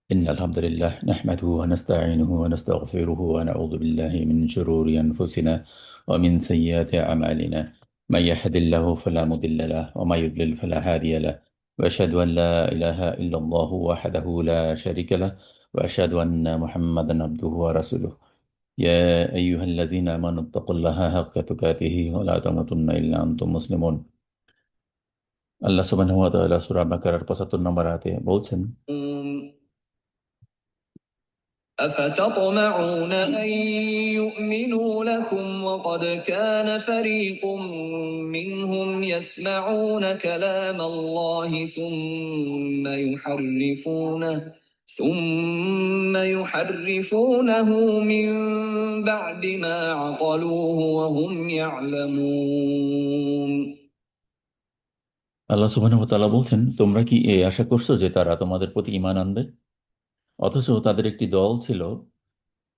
إن الحمد لله نحمده ونستعينه ونستغفره ونعوذ بالله من شرور أنفسنا ومن سيئات أعمالنا. من يهد الله فلا مضل له وما يضلل فلا هادي له. وأشهد أن لا إله إلا الله وحده لا شريك له. وأشهد أن محمدا عبده ورسوله. يا أيها الذين آمنوا اتقوا الله حق تقاته ولا تموتن إلا أنتم مسلمون. আল্লাহ সুবহানাহু ওয়া তাআলা সূরা বাকারার ৭৫ নম্বর আয়াতে বলছেন, أفتطمعون أن يؤمنوا لكم وقد كان فريق منهم يسمعون كلام الله ثم يحرفونه من بعد ما عقلوه وهم يعلمون. আল্লাহ সুবহানাহু ওয়া তাআলা বলছেন, তোমরা কি এই আশা করছো যে তারা তোমাদের প্রতি ঈমান আনবে? অথচ তাদের একটি দল ছিল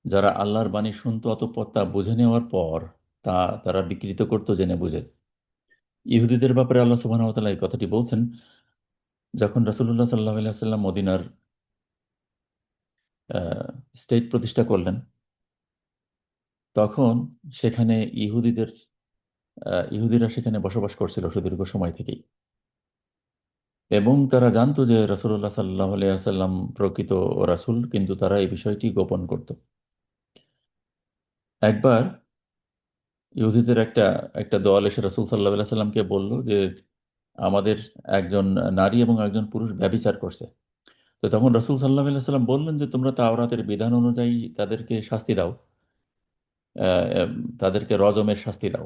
যারা আল্লাহর বাণী শুনতো, অতঃপর তা বুঝে নেওয়ার পর তারা বিকৃত করতো জেনে বুঝে। ইহুদিদের ব্যাপারে আল্লাহ সুবহানাহু ওয়া তাআলা এই কথাটি বলছেন যখন রাসূলুল্লাহ সাল্লাল্লাহু আলাইহি ওয়াসাল্লাম মদিনার স্টেট প্রতিষ্ঠা করলেন। তখন সেখানে ইহুদিরা সেখানে বসবাস করছিল সুদীর্ঘ সময় থেকেই, এবং তারা জানতো যে রাসূলুল্লাহ সাল্লাল্লাহু আলাইহি ওয়াসাল্লাম প্রকৃত রাসূল, কিন্তু তারা এই বিষয়টি গোপন করত। একবার ইহুদিদের একটা একটা দল এসে রাসূল সাল্লাল্লাহু আলাইহি ওয়াসাল্লামকে বলল যে আমাদের একজন নারী এবং একজন পুরুষ ব্যভিচার করছে। তো তখন রাসূল সাল্লাল্লাহু আলাইহি ওয়াসাল্লাম বললেন যে তোমরা তাওরাতের বিধান অনুযায়ী তাদেরকে শাস্তি দাও, আহ, এম, তাদেরকে রজমের শাস্তি দাও।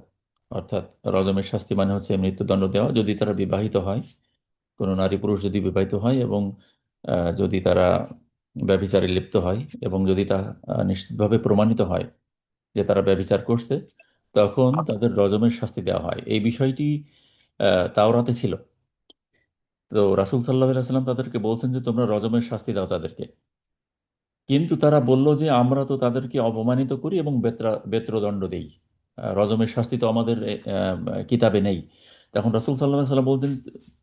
অর্থাৎ রজমের শাস্তি মানে হচ্ছে মৃত্যুদণ্ড দেওয়া যদি তারা বিবাহিত হয়, কোনো নারী পুরুষ যদি বিবাহিত হয়, এবং যদি তারা ব্যভিচারে লিপ্ত হয়, এবং যদি তা নিশ্চিতভাবে প্রমাণিত হয় যে তারা ব্যভিচার করছে, তখন তাদের রজমের শাস্তি দেওয়া হয়। এই বিষয়টি তাওরাতে ছিল। তো রাসূল সাল্লাল্লাহু আলাইহি ওয়াসাল্লাম তাদেরকে বলছেন যে তোমরা রজমের শাস্তি দাও তাদেরকে। কিন্তু তারা বলল যে আমরা তো তাদেরকে অপমানিত করি এবং বেত্রদণ্ড দেই। রজমের শাস্তি তো আমাদের কিতাবে নেই। তখন রাসূল সাল্লাল্লাহু আলাইহি ওয়াসাল্লাম বলছেন,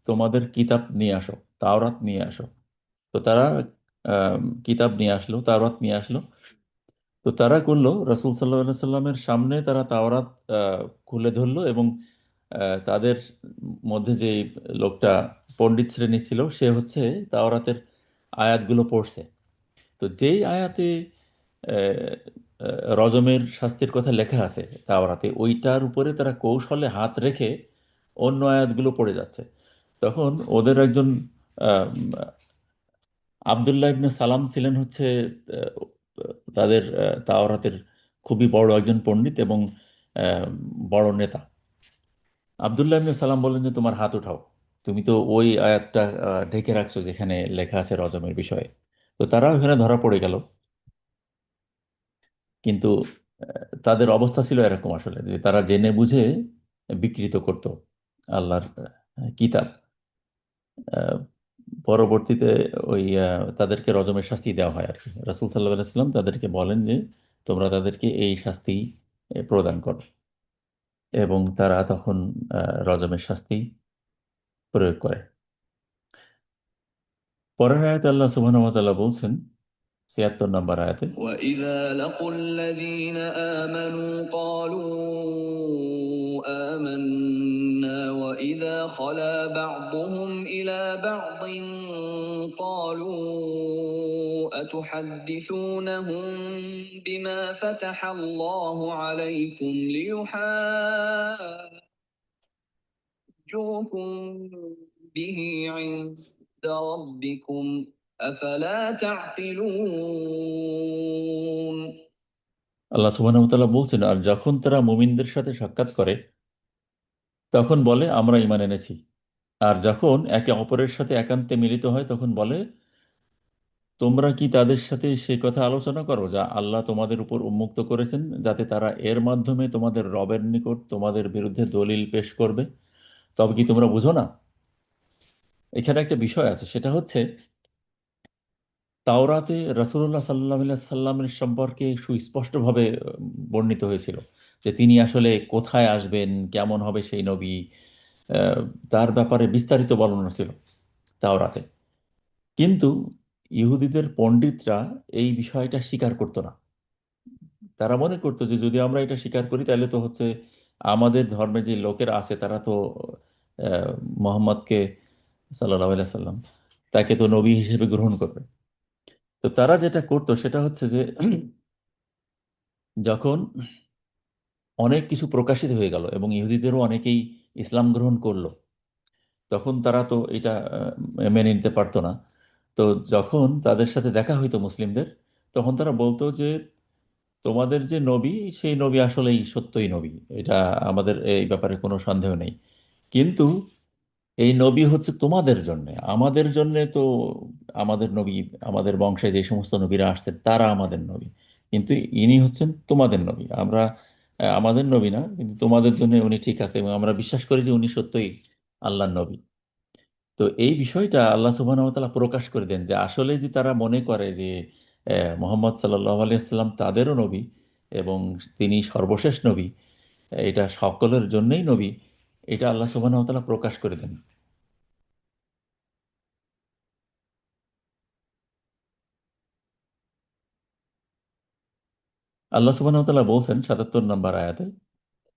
তোমাদের কিতাব নিয়ে আসো, তাওরাত নিয়ে আসো। তো তারা কিতাব নিয়ে আসলো, তাওরাত নিয়ে আসলো। তো তারা করলো, রাসূল সাল্লাল্লাহু আলাইহি সাল্লামের সামনে তারা তাওরাত খুলে ধরলো, এবং তাদের মধ্যে যে লোকটা পণ্ডিত শ্রেণী ছিল সে হচ্ছে তাওরাতের আয়াতগুলো পড়ছে। তো যেই আয়াতে আহ, রজমের শাস্তির কথা লেখা আছে তাওরাতে, ওইটার উপরে তারা কৌশলে হাত রেখে অন্য আয়াতগুলো পড়ে যাচ্ছে। তখন ওদের একজন আব্দুল্লাহ ইবনে সালাম ছিলেন হচ্ছে আহ, তাদের তাওরাতের খুবই বড় একজন পণ্ডিত এবং আহ, বড় নেতা। আব্দুল্লাহ ইবনে সালাম বললেন যে তোমার হাত উঠাও, তুমি তো ওই আয়াতটা ঢেকে রাখছো যেখানে লেখা আছে রজমের বিষয়ে। তো তারা ওখানে ধরা পড়ে গেল। কিন্তু তাদের অবস্থা ছিল এরকম আসলে, যে তারা জেনে বুঝে বিকৃত করত আল্লাহর কিতাব। আহ, পরবর্তীতে ওই তাদেরকে রজমের শাস্তি দেওয়া হয় আর কি। রাসূল সাল্লাল্লাহু আলাইহি ওয়াসাল্লাম তাদেরকে বলেন যে তোমরা তাদেরকে এই শাস্তি প্রদান করো, এবং তারা তখন রজমের শাস্তি প্রয়োগ করে। পরের আয়াতে আল্লাহ সুবহানাহু ওয়া তাআলা বলছেন, ৭৬ নম্বর আয়াতে, وَإِذَا لَقُوا الَّذِينَ آمَنُوا قَالُوا آمَنَّا وَإِذَا خَلَا بَعْضُهُمْ إِلَى بَعْضٍ قَالُوا أَتُحَدِّثُونَهُم بِمَا فَتَحَ اللَّهُ عَلَيْكُمْ لِيُحَاجُّوكُم بِهِ عِندَ رَبِّكُمْ أَفَلَا تَعْقِلُونَ. আল্লাহ সুবহানাহু ওয়া তাআলা বলছেন, আর যখন তারা মুমিনদের সাথে সাক্ষাৎ করে তখন বলে আমরা ঈমান এনেছি। আর যখন একে অপরের সাথে একান্তে মিলিত হয় তখন বলে, তোমরা কি তাদের সাথে সে কথা আলোচনা করো যা আল্লাহ তোমাদের উপর উন্মুক্ত করেছেন, যাতে তারা এর মাধ্যমে তোমাদের রবের নিকট তোমাদের বিরুদ্ধে দলিল পেশ করবে? তবে কি তোমরা বুঝো না? এখানে একটা বিষয় আছে, সেটা হচ্ছে তাওরাতে রাসূলুল্লাহ সাল্লাল্লাহু আলাইহি সাল্লামের সম্পর্কে সুস্পষ্টভাবে বর্ণিত হয়েছিল যে তিনি আসলে কোথায় আসবেন, কেমন হবে সেই নবী। আহ, তার ব্যাপারে বিস্তারিত বর্ণনা ছিল তাওরাতে। কিন্তু ইহুদিদের পণ্ডিতরা এই বিষয়টা স্বীকার করতো না। তারা মনে করতো যে যদি আমরা এটা স্বীকার করি তাহলে তো হচ্ছে আমাদের ধর্মে যে লোকেরা আছে তারা তো আহ, মোহাম্মদকে সাল্লাল্লাহু আলাইহি সাল্লাম তাকে তো নবী হিসেবে গ্রহণ করবে। তো তারা যেটা করতো সেটা হচ্ছে যে যখন অনেক কিছু প্রকাশিত হয়ে গেল এবং ইহুদিদেরও অনেকেই ইসলাম গ্রহণ করলো, তখন তারা তো এটা মেনে নিতে পারতো না। তো যখন তাদের সাথে দেখা হইতো মুসলিমদের, তখন তারা বলতো যে তোমাদের যে নবী, সেই নবী আসলেই সত্যই নবী, এটা আমাদের এই ব্যাপারে কোনো সন্দেহ নেই। কিন্তু এই নবী হচ্ছে তোমাদের জন্য, আমাদের জন্য তো আমাদের নবী, আমাদের বংশে যে সমস্ত নবীরা আসছেন তারা আমাদের নবী, কিন্তু ইনি হচ্ছেন তোমাদের নবী। আমরা আমাদের নবী না, কিন্তু তোমাদের জন্য উনি ঠিক আছে এবং আমরা বিশ্বাস করি যে উনি সত্যই আল্লাহর নবী। তো এই বিষয়টা আল্লাহ সুবহানাহু ওয়া তাআলা প্রকাশ করে দেন যে আসলে যে তারা মনে করে যে মুহাম্মদ সাল্লাল্লাহু আলাইহি সাল্লাম তাদেরও নবী এবং তিনি সর্বশেষ নবী, এটা সকলের জন্যই নবী, এটা আল্লাহ সুবহানাহু ওয়া তাআলা প্রকাশ করে দেন। আল্লাহ সুবহানাহু ওয়া তাআলা বলছেন ৭৭ নম্বর আয়াতে,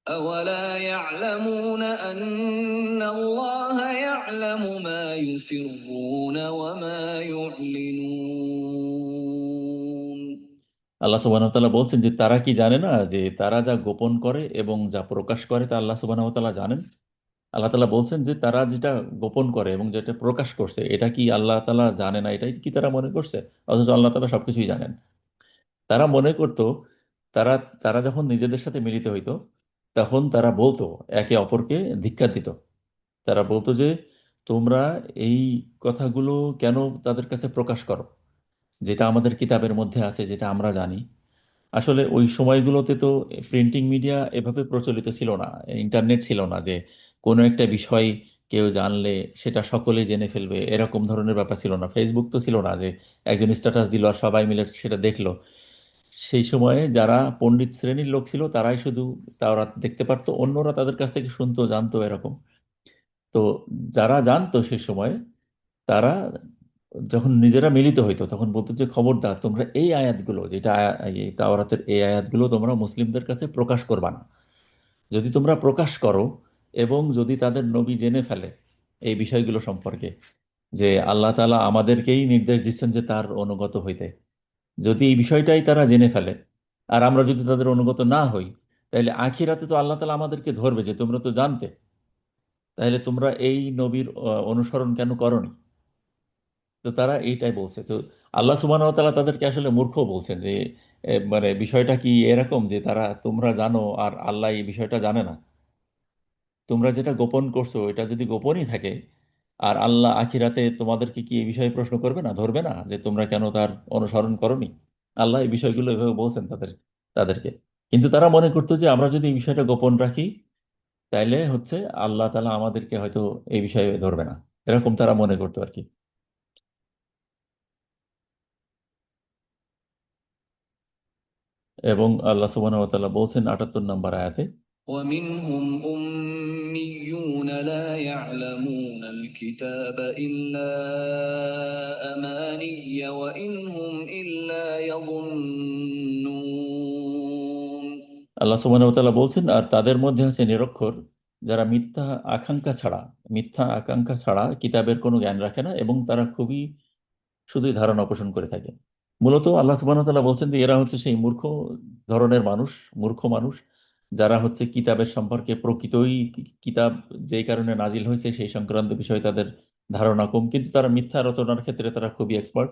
أولا يعلمون أن الله يعلم ما يسرون وما يعلنون আল্লাহ সুবহানাহু ওয়া তাআলা বলছেন যে তারা কি জানে না যে তারা যা গোপন করে এবং যা প্রকাশ করে তা আল্লাহ সুবহানাহু ওয়া তাআলা জানেন। আল্লাহ তাআলা বলছেন যে তারা যেটা গোপন করে এবং যেটা প্রকাশ করছে এটা কি আল্লাহ তাআলা জানে না, এটাই কি তারা মনে করছে? অথচ আল্লাহ তাআলা সবকিছুই জানেন। তারা মনে করত, তারা তারা যখন নিজেদের সাথে মিলিত হইতো তখন তারা বলতো, একে অপরকে ধিক্কার দিত। তারা বলতো যে তোমরা এই কথাগুলো কেন তাদের কাছে প্রকাশ করো, যেটা আমাদের কিতাবের মধ্যে আছে, যেটা আমরা জানি। আসলে ওই সময়গুলোতে তো প্রিন্টিং মিডিয়া এভাবে প্রচলিত ছিল না, ইন্টারনেট ছিল না যে কোনো একটা বিষয় কেউ জানলে সেটা সকলেই জেনে ফেলবে, এরকম ধরনের ব্যাপার ছিল না। ফেসবুক তো ছিল না যে একজন স্ট্যাটাস দিল আর সবাই মিলে সেটা দেখলো। সেই সময়ে যারা পণ্ডিত শ্রেণীর লোক ছিল তারাই শুধু তাওরাত দেখতে পারতো, অন্যরা তাদের কাছ থেকে শুনতো, জানতো এরকম। তো যারা জানতো সে সময়, তারা যখন নিজেরা মিলিত হইতো তখন বলতো যে খবরদার তোমরা এই আয়াতগুলো, যেটা এই তাওরাতের এই আয়াতগুলো তোমরা মুসলিমদের কাছে প্রকাশ করবা না। যদি তোমরা প্রকাশ করো এবং যদি তাদের নবী জেনে ফেলে এই বিষয়গুলো সম্পর্কে, যে আল্লাহ তাআলা আমাদেরকেই নির্দেশ দিচ্ছেন যে তার অনুগত হইতে, যদি এই বিষয়টাই তারা জেনে ফেলে আর আমরা যদি তাদের অনুগত না হই, তাহলে আখিরাতে তো আল্লাহ তাআলা আমাদেরকে ধরবে যে তোমরা তো জানতে, তাহলে তোমরা এই নবীর অনুসরণ কেন করনি? তো তারা এইটাই বলছে। তো আল্লাহ সুবহানাহু ওয়া তাআলা তাদেরকে আসলে মূর্খ বলছেন যে মানে বিষয়টা কি এরকম যে তোমরা জানো আর আল্লাহ এই বিষয়টা জানে না। তোমরা যেটা গোপন করছো এটা যদি গোপনই থাকে, আর আল্লাহ আখিরাতে তোমাদেরকে কি এই বিষয়ে প্রশ্ন করবে না, ধরবে না যে তোমরা কেন তার অনুসরণ করনি? আল্লাহ এই বিষয়গুলো এভাবে বলছেন তাদেরকে। কিন্তু তারা মনে করতো যে আমরা যদি এই বিষয়টা গোপন রাখি তাইলে হচ্ছে আল্লাহ তাআলা আমাদেরকে হয়তো এই বিষয়ে ধরবে না, এরকম তারা মনে করতো আর কি। এবং আল্লাহ সুবহানাহু ওয়া তাআলা বলছেন ৭৮ নম্বর আয়াতে, ومنهم أميون لا يعلمون الكتاب إلا أماني وإن هم إلا يظنون আল্লাহ সুবহানাহু ওয়া তাআলা বলছেন আর তাদের মধ্যে আছে নিরক্ষর, যারা মিথ্যা আকাঙ্ক্ষা ছাড়া কিতাবের কোনো জ্ঞান রাখে না এবং তারা খুবই শুধুই ধারণা পোষণ করে থাকে। মূলত আল্লাহ সুবহানাহু ওয়া তাআলা বলছেন যে এরা হচ্ছে সেই মূর্খ ধরনের মানুষ, মূর্খ মানুষ, যারা হচ্ছে কিতাবের সম্পর্কে প্রকৃতই কিতাব যেই কারণে নাজিল হয়েছে সেই সংক্রান্ত বিষয়ে তাদের ধারণা কম, কিন্তু তারা মিথ্যা রচনার ক্ষেত্রে তারা খুবই এক্সপার্ট।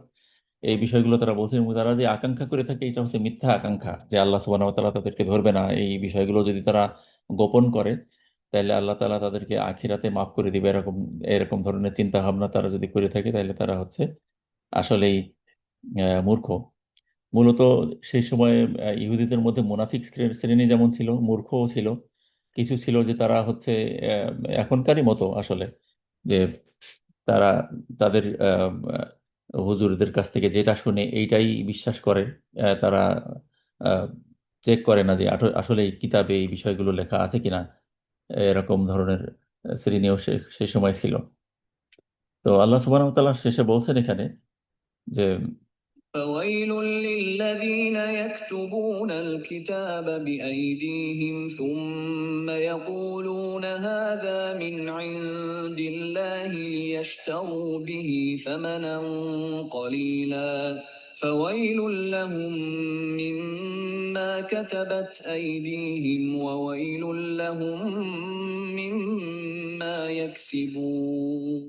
এই বিষয়গুলো তারা বলছেন এবং তারা যে আকাঙ্ক্ষা করে থাকে এটা হচ্ছে মিথ্যা আকাঙ্ক্ষা, যে আল্লাহ সুবহানাহু ওয়া তাআলা তাদেরকে ধরবে না। এই বিষয়গুলো যদি তারা গোপন করে তাহলে আল্লাহ তাআলা তাদেরকে আখিরাতে মাফ করে দিবে, এরকম এরকম ধরনের চিন্তা ভাবনা তারা যদি করে থাকে তাহলে তারা হচ্ছে আসলেই মূর্খ। মূলত সেই সময়ে ইহুদিদের মধ্যে মুনাফিক শ্রেণী যেমন ছিল, মূর্খও ছিল। কিছু ছিল যে তারা হচ্ছে এখনকারই মতো আসলে, যে তারা তাদের হুজুরদের কাছ থেকে যেটা শুনে এইটাই বিশ্বাস করে। তারা চেক করে না যে আসলে এই কিতাবে এই বিষয়গুলো লেখা আছে কিনা, এরকম ধরনের শ্রেণীও সে সময় ছিল। তো আল্লাহ সুবহানাহু ওয়া তাআলা শেষে বলছেন এখানে যে فويل للذين يكتبون الكتاب بأيديهم ثم يقولون هذا من عند الله ليشتروا به ثمنا قليلا فويل لهم مما كتبت أيديهم وويل لهم مما يكسبون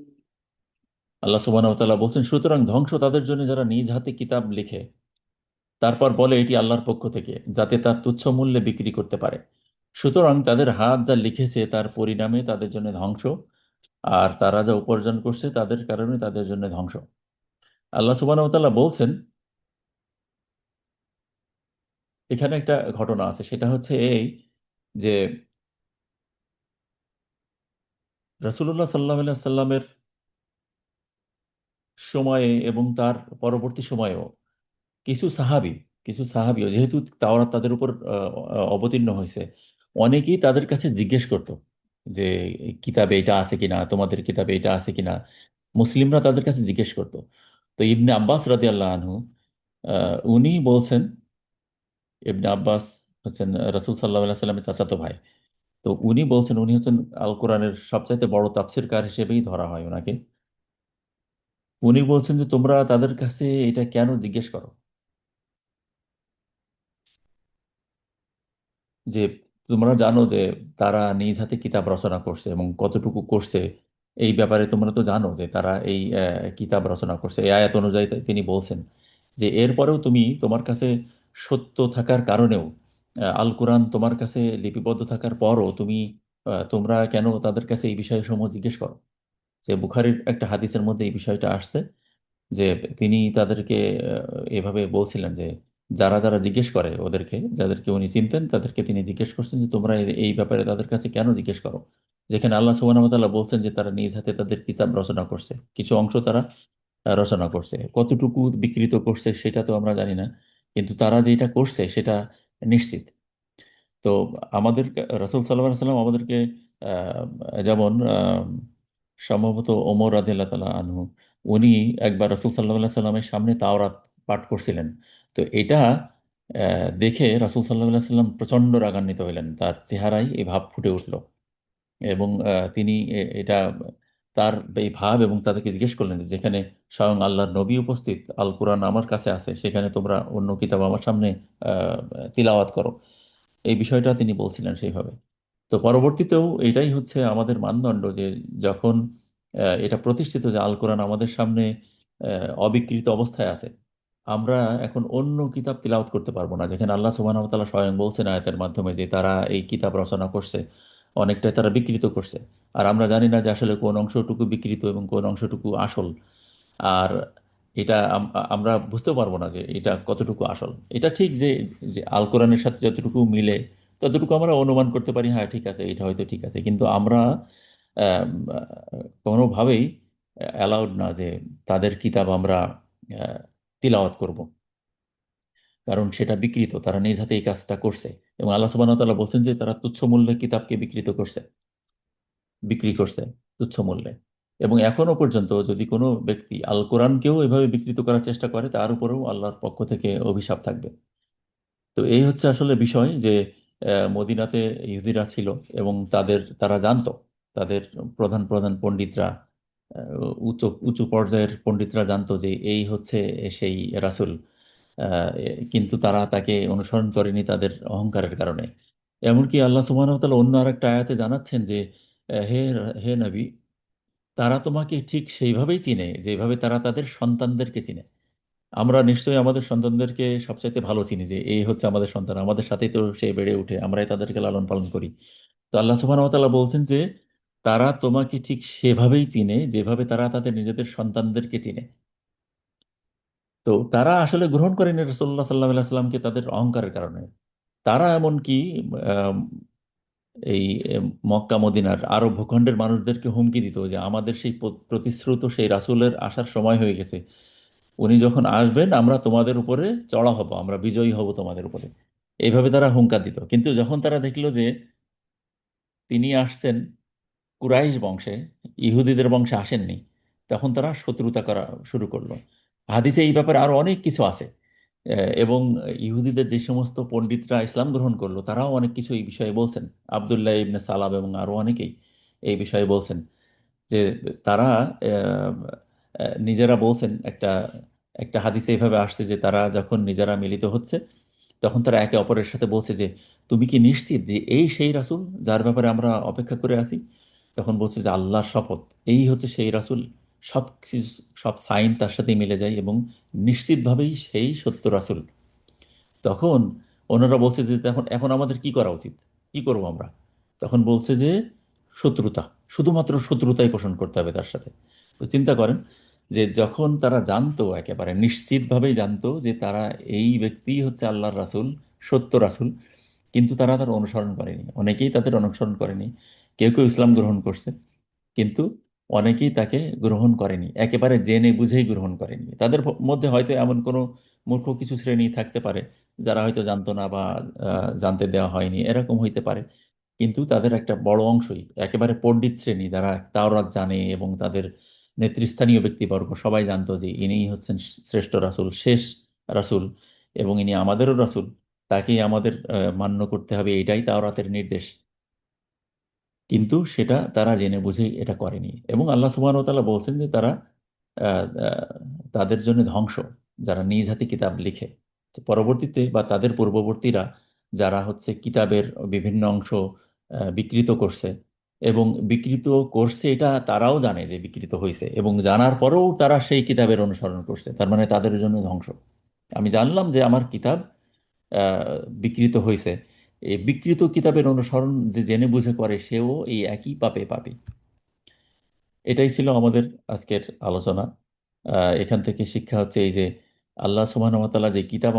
আল্লাহ সুবহানাহু ওয়া তাআলা বলছেন, সুতরাং ধ্বংস তাদের জন্য যারা নিজ হাতে কিতাব লিখে তারপর বলে এটি আল্লাহর পক্ষ থেকে, যাতে তার তুচ্ছ মূল্যে বিক্রি করতে পারে। সুতরাং তাদের হাত যা লিখেছে তার পরিণামে তাদের জন্য ধ্বংস, আর তারা যা উপার্জন করছে তাদের কারণে তাদের জন্য ধ্বংস। আল্লাহ সুবহানাহু ওয়া তাআলা বলছেন, এখানে একটা ঘটনা আছে, সেটা হচ্ছে এই যে রাসূলুল্লাহ সাল্লাল্লাহু আলাইহি সাল্লামের সময়ে এবং তার পরবর্তী সময়েও কিছু সাহাবী কিছু সাহাবীও যেহেতু তাওরাত তাদের উপর অবতীর্ণ হয়েছে, অনেকেই তাদের কাছে জিজ্ঞেস করত যে কিতাবে এটা আছে কিনা, তোমাদের কিতাবে এটা আছে কিনা। মুসলিমরা তাদের কাছে জিজ্ঞেস করত। তো ইবনে আব্বাস রাদিয়াল্লাহু আনহু উনি বলছেন, ইবনে আব্বাস হচ্ছেন রাসূল সাল্লাল্লাহু আলাইহি সাল্লামের চাচাতো ভাই। তো উনি বলছেন, উনি হচ্ছেন আল কোরআনের সবচাইতে বড় তাফসীরকার হিসেবেই ধরা হয় ওনাকে। উনি বলছেন যে তোমরা তাদের কাছে এটা কেন জিজ্ঞেস করো, যে তোমরা জানো যে তারা নিজ হাতে কিতাব রচনা করছে এবং কতটুকু করছে এই ব্যাপারে তোমরা তো জানো যে তারা এই কিতাব রচনা করছে। এই আয়াত অনুযায়ী তিনি বলছেন যে এরপরেও তুমি, তোমার কাছে সত্য থাকার কারণেও, আল কোরআন তোমার কাছে লিপিবদ্ধ থাকার পরও তুমি, তোমরা কেন তাদের কাছে এই বিষয়সমূহ জিজ্ঞেস করো। যে বুখারীর একটা হাদিসের মধ্যে এই বিষয়টা আসছে, যে তিনি তাদেরকে এভাবে বলছিলেন যে যারা যারা জিজ্ঞেস করে ওদেরকে, যাদেরকে উনি চিনতেন তাদেরকে তিনি জিজ্ঞেস করছেন যে তোমরা এই ব্যাপারে তাদের কাছে কেন জিজ্ঞেস করো, যেখানে আল্লাহ সুবহানাহু ওয়া তাআলা বলছেন যে তারা নিজ হাতে তাদের কিতাব রচনা করছে, কিছু অংশ তারা রচনা করছে, কতটুকু বিকৃত করছে সেটা তো আমরা জানি না, কিন্তু তারা যেটা করছে সেটা নিশ্চিত। তো আমাদের রাসূল সাল্লাল্লাহু আলাইহি সাল্লাম আমাদেরকে যেমন সম্ভবত ওমর রাদিয়াল্লাহু তাআলা আনহু, উনি একবার রাসূল সাল্লাল্লাহু আলাইহি সাল্লামের সামনে তাওরাত পাঠ করছিলেন। তো এটা দেখে রাসূল সাল্লাল্লাহু আলাইহি সাল্লাম প্রচণ্ড রাগান্বিত হইলেন, তার চেহারায় এই ভাব ফুটে উঠল। এবং তিনি এটা তার এই ভাব, এবং তাদেরকে জিজ্ঞেস করলেন যে যেখানে স্বয়ং আল্লাহর নবী উপস্থিত, আল কোরআন আমার কাছে আছে, সেখানে তোমরা অন্য কিতাব আমার সামনে আহ, তিলাওয়াত করো। এই বিষয়টা তিনি বলছিলেন সেইভাবে। তো পরবর্তীতেও এটাই হচ্ছে আমাদের মানদণ্ড, যে যখন এটা প্রতিষ্ঠিত যে আল কোরআন আমাদের সামনে অবিকৃত অবস্থায় আছে, আমরা এখন অন্য কিতাব তিলাওয়াত করতে পারবো না, যেখানে আল্লাহ সুবহানাহু ওয়া তাআলা স্বয়ং বলছেন আয়াতের মাধ্যমে যে তারা এই কিতাব রচনা করছে, অনেকটাই তারা বিকৃত করছে। আর আমরা জানি না যে আসলে কোন অংশটুকু বিকৃত এবং কোন অংশটুকু আসল। আর এটা আমরা বুঝতেও পারবো না যে এটা কতটুকু আসল। এটা ঠিক যে যে আল কোরআনের সাথে যতটুকু মিলে ততটুকু আমরা অনুমান করতে পারি, হ্যাঁ ঠিক আছে, এটা হয়তো ঠিক আছে, কিন্তু আমরা আম, কোনোভাবেই অ্যালাউড না যে তাদের কিতাব আমরা তিলাওয়াত করব, কারণ সেটা বিকৃত, তারা নিজ হাতে এই কাজটা করছে। এবং আল্লাহ সুবহানাহু ওয়া তাআলা বলছেন যে তারা তুচ্ছ মূল্যে কিতাবকে বিকৃত করছে, বিক্রি করছে তুচ্ছ মূল্যে। এবং এখনো পর্যন্ত যদি কোনো ব্যক্তি আল কোরআনকেও এভাবে বিকৃত করার চেষ্টা করে, তার উপরেও আল্লাহর পক্ষ থেকে অভিশাপ থাকবে। তো এই হচ্ছে আসলে বিষয়, যে মদিনাতে ইহুদিরা ছিল এবং তারা জানতো, তাদের প্রধান প্রধান পণ্ডিতরা, উচ্চ উঁচু পর্যায়ের পণ্ডিতরা জানতো যে এই হচ্ছে সেই রাসূল। কিন্তু তারা তাকে অনুসরণ করেনি তাদের অহংকারের কারণে। এমনকি আল্লাহ সুবহানাহু ওয়া তাআলা অন্য আরেকটা আয়াতে জানাচ্ছেন যে হে হে নবী, তারা তোমাকে ঠিক সেইভাবেই চিনে যেভাবে তারা তাদের সন্তানদেরকে চিনে। আমরা নিশ্চয়ই আমাদের সন্তানদেরকে সবচাইতে ভালো চিনি, যে এই হচ্ছে আমাদের সন্তান, আমাদের সাথেই তো সে বেড়ে ওঠে, আমরাই তাদেরকে লালন পালন করি। তো আল্লাহ সুবহানাহু ওয়া তাআলা বলছেন যে তারা তোমাকে ঠিক সেভাবেই চিনে যেভাবে তারা তাদের নিজেদের সন্তানদেরকে চিনে। তো তারা আসলে গ্রহণ করেনি রাসূলুল্লাহ সাল্লাল্লাহু আলাইহি সাল্লামকে তাদের অহংকারের কারণে। তারা এমনকি আম, এই মক্কা মদিনার আরব ভূখণ্ডের মানুষদেরকে হুমকি দিত যে আমাদের সেই প্রতিশ্রুত সেই রাসূলের আসার সময় হয়ে গেছে, উনি যখন আসবেন আমরা তোমাদের উপরে চড়া হব, আমরা বিজয়ী হব তোমাদের উপরে। এইভাবে তারা হুঙ্কার দিত। কিন্তু যখন তারা দেখলো যে তিনি আসছেন কুরাইশ বংশে, ইহুদিদের বংশে আসেননি, তখন তারা শত্রুতা করা শুরু করলো। হাদিসে এই ব্যাপারে আরো অনেক কিছু আছে। এবং ইহুদিদের যে সমস্ত পণ্ডিতরা ইসলাম গ্রহণ করলো তারাও অনেক কিছু এই বিষয়ে বলছেন। আব্দুল্লাহ ইবনে সালাম এবং আরো অনেকেই এই বিষয়ে বলছেন যে তারা নিজেরা বলছেন, একটা একটা হাদিসে এইভাবে আসছে যে তারা যখন নিজেরা মিলিত হচ্ছে তখন তারা একে অপরের সাথে বলছে যে তুমি কি নিশ্চিত যে এই সেই রাসূল যার ব্যাপারে আমরা অপেক্ষা করে আছি? তখন বলছে যে আল্লাহর শপথ, এই হচ্ছে সেই রাসূল। সব সব সাইন তার সাথে মিলে যায় এবং নিশ্চিতভাবেই সেই সত্য রাসূল। তখন অন্যরা বলছে যে এখন এখন আমাদের কি করা উচিত, কি করব আমরা? তখন বলছে যে শত্রুতা, শুধুমাত্র শত্রুতাই পোষণ করতে হবে তার সাথে। তো চিন্তা করেন যে যখন তারা জানতো, একেবারে নিশ্চিতভাবেই জানতো যে তারা, এই ব্যক্তিই হচ্ছে আল্লাহর রাসূল, সত্য রাসূল, কিন্তু তারা তার অনুসরণ করেনি, অনেকেই তাদের অনুসরণ করেনি। কেউ কেউ ইসলাম গ্রহণ করছে, কিন্তু অনেকেই তাকে গ্রহণ করেনি, একেবারে জেনে বুঝেই গ্রহণ করেনি। তাদের মধ্যে হয়তো এমন কোনো মূর্খ কিছু শ্রেণী থাকতে পারে যারা হয়তো জানতো না বা জানতে দেওয়া হয়নি, এরকম হইতে পারে। কিন্তু তাদের একটা বড় অংশই একেবারে পণ্ডিত শ্রেণী, যারা তাওরাত জানে এবং তাদের নেতৃস্থানীয় ব্যক্তিবর্গ সবাই জানতো যে ইনিই হচ্ছেন শ্রেষ্ঠ রাসূল, শেষ রাসূল, এবং ইনি আমাদেরও রাসূল, তাকেই আমাদের মান্য করতে হবে, এটাই তাওরাতের নির্দেশ। কিন্তু সেটা তারা জেনে বুঝে এটা করেনি, এবং আল্লাহ সুবহানাহু ওয়া তাআলা বলছেন যে তারা আহ, আহ, তাদের জন্য ধ্বংস, যারা নিজ হাতে কিতাব লিখে। তো পরবর্তীতে বা তাদের পূর্ববর্তীরা যারা হচ্ছে কিতাবের বিভিন্ন অংশ বিকৃত করছে, এবং বিকৃত করছে এটা তারাও জানে যে বিকৃত হয়েছে, এবং জানার পরেও তারা সেই কিতাবের অনুসরণ করছে, তার মানে তাদের জন্য ধ্বংস। আমি জানলাম যে আমার কিতাব বিকৃত হয়েছে, এই বিকৃত কিতাবের অনুসরণ যে জেনে বুঝে করে সেও এই একই পাপে পাপী। এটাই ছিল আমাদের আজকের আলোচনা। এখান থেকে শিক্ষা হচ্ছে এই যে আল্লাহ সুবহানাহু ওয়া তাআলা যে কিতাব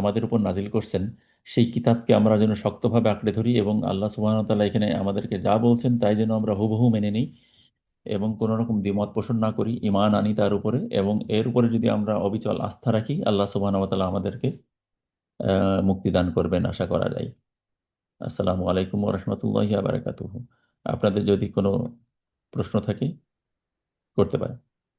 আমাদের উপর নাজিল করছেন, সেই কিতাবকে আমরা যেন শক্তভাবে আঁকড়ে ধরি, এবং আল্লাহ সুবহানাহু ওয়া তাআলা এখানে আমাদেরকে যা বলছেন তাই যেন আমরা হুবহু মেনে নিই, এবং কোনো রকম দ্বিমত পোষণ না করি, ঈমান আনি তার উপরে, এবং এর উপরে যদি আমরা অবিচল আস্থা রাখি, আল্লাহ সুবহানাহু ওয়া তাআলা আমাদেরকে মুক্তি দান করবেন আশা করা যায়। আসসালামু আলাইকুম ওয়া রাহমাতুল্লাহি ওয়া বারাকাতুহু। আপনাদের যদি কোনো প্রশ্ন থাকে করতে পারেন।